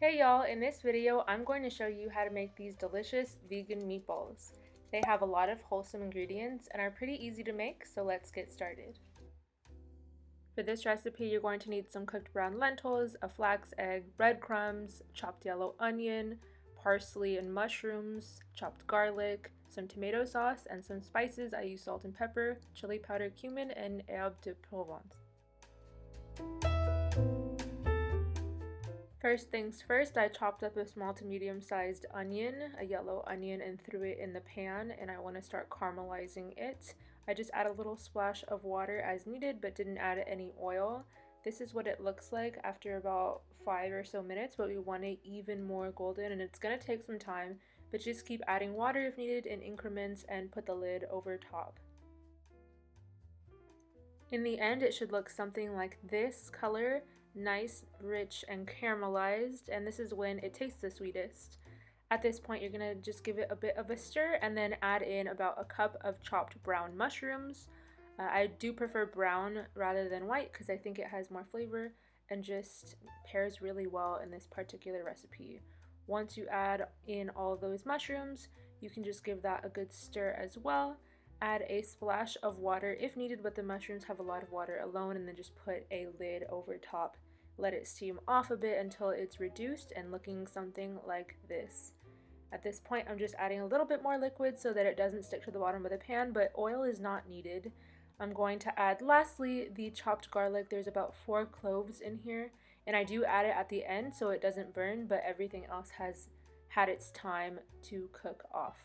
Hey y'all, in this video I'm going to show you how to make these delicious vegan meatballs. They have a lot of wholesome ingredients and are pretty easy to make, so let's get started. For this recipe you're going to need some cooked brown lentils, a flax egg, breadcrumbs, chopped yellow onion, parsley and mushrooms, chopped garlic, some tomato sauce, and some spices. I use salt and pepper, chili powder, cumin, and herbe de Provence. First things first, I chopped up a small to medium-sized onion, a yellow onion, and threw it in the pan, and I want to start caramelizing it. I just add a little splash of water as needed, but didn't add any oil. This is what it looks like after about 5 or so minutes, but we want it even more golden, and it's going to take some time, but just keep adding water if needed in increments and put the lid over top. In the end, it should look something like this color. Nice, rich, and caramelized, and this is when it tastes the sweetest. At this point you're gonna just give it a bit of a stir and then add in about a cup of chopped brown mushrooms. I do prefer brown rather than white because I think it has more flavor and just pairs really well in this particular recipe. Once you add in all those mushrooms, you can just give that a good stir as well. Add a splash of water if needed, but the mushrooms have a lot of water alone, and then just put a lid over top. Let it steam off a bit until it's reduced and looking something like this. At this point I'm just adding a little bit more liquid so that it doesn't stick to the bottom of the pan, but oil is not needed. I'm going to add lastly the chopped garlic. There's about 4 cloves in here, and I do add it at the end so it doesn't burn, but everything else has had its time to cook off.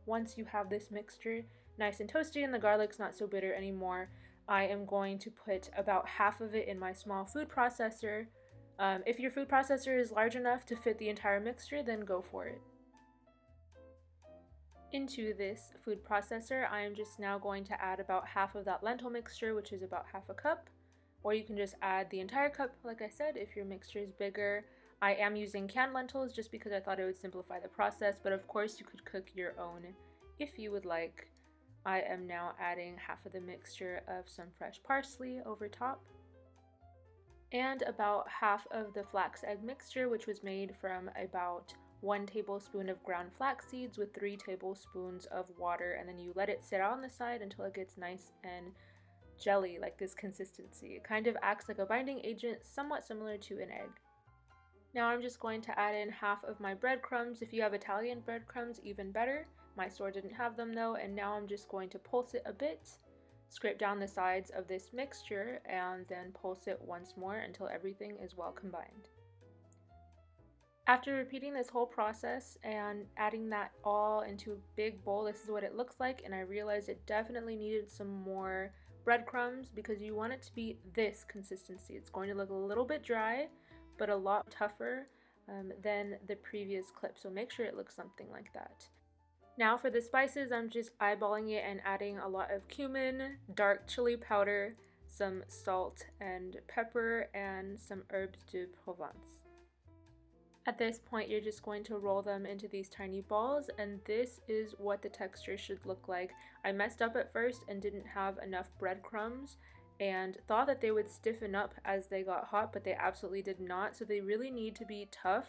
Once you have this mixture nice and toasty and the garlic's not so bitter anymore, I am going to put about half of it in my small food processor. If your food processor is large enough to fit the entire mixture, then go for it. Into this food processor, I am just now going to add about half of that lentil mixture, which is about half a cup, or you can just add the entire cup, like I said, if your mixture is bigger. I am using canned lentils just because I thought it would simplify the process, but of course you could cook your own if you would like. I am now adding half of the mixture of some fresh parsley over top, and about half of the flax egg mixture, which was made from about 1 tablespoon of ground flax seeds with 3 tablespoons of water, and then you let it sit out on the side until it gets nice and jelly, like this consistency. It kind of acts like a binding agent, somewhat similar to an egg. Now I'm just going to add in half of my breadcrumbs. If you have Italian breadcrumbs, even better. My store didn't have them though, and now I'm just going to pulse it a bit, scrape down the sides of this mixture, and then pulse it once more until everything is well combined. After repeating this whole process and adding that all into a big bowl, this is what it looks like, and I realized it definitely needed some more breadcrumbs because you want it to be this consistency. It's going to look a little bit dry, but a lot tougher than the previous clip, so make sure it looks something like that. Now for the spices, I'm just eyeballing it and adding a lot of cumin, dark chili powder, some salt and pepper, and some herbes de Provence. At this point, you're just going to roll them into these tiny balls, and this is what the texture should look like. I messed up at first and didn't have enough breadcrumbs and thought that they would stiffen up as they got hot, but they absolutely did not, so they really need to be tough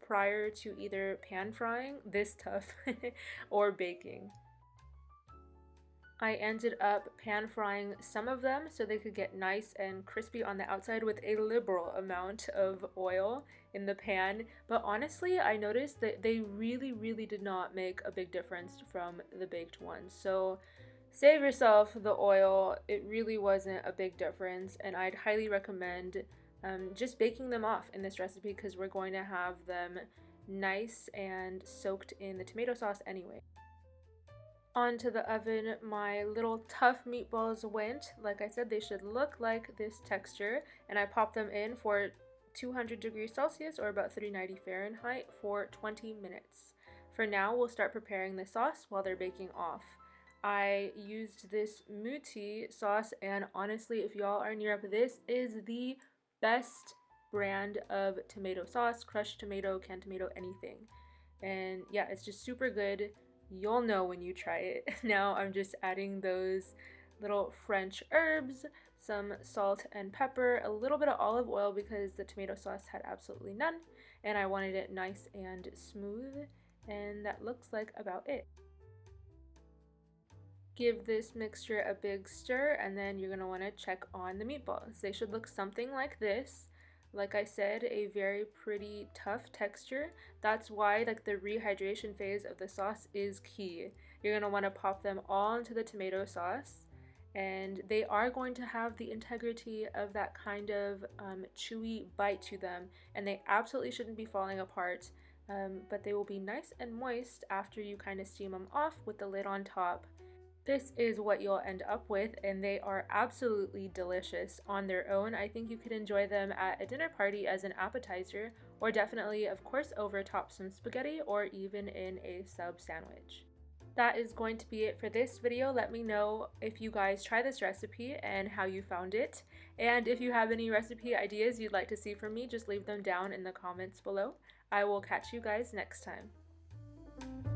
prior to either pan frying, this tough, or baking. I ended up pan frying some of them so they could get nice and crispy on the outside with a liberal amount of oil in the pan, but honestly I noticed that they really did not make a big difference from the baked ones. So save yourself the oil, it really wasn't a big difference, and I'd highly recommend just baking them off in this recipe because we're going to have them nice and soaked in the tomato sauce anyway. Onto the oven, my little tough meatballs went. Like I said, they should look like this texture, and I popped them in for 200 degrees Celsius or about 390 Fahrenheit for 20 minutes. For now, we'll start preparing the sauce while they're baking off. I used this Muti sauce, and honestly, if y'all are in Europe, this is the best brand of tomato sauce, crushed tomato, canned tomato, anything. And yeah, it's just super good. You'll know when you try it. Now I'm just adding those little French herbs, some salt and pepper, a little bit of olive oil because the tomato sauce had absolutely none, and I wanted it nice and smooth, and that looks like about it. Give this mixture a big stir, and then you're going to want to check on the meatballs. They should look something like this. Like I said, a very pretty tough texture. That's why like the rehydration phase of the sauce is key. You're going to want to pop them all into the tomato sauce, and they are going to have the integrity of that kind of chewy bite to them, and they absolutely shouldn't be falling apart, but they will be nice and moist after you kind of steam them off with the lid on top. This is what you'll end up with, and they are absolutely delicious on their own. I think you could enjoy them at a dinner party as an appetizer, or definitely, of course, over top some spaghetti or even in a sub sandwich. That is going to be it for this video. Let me know if you guys try this recipe and how you found it. And if you have any recipe ideas you'd like to see from me, just leave them down in the comments below. I will catch you guys next time.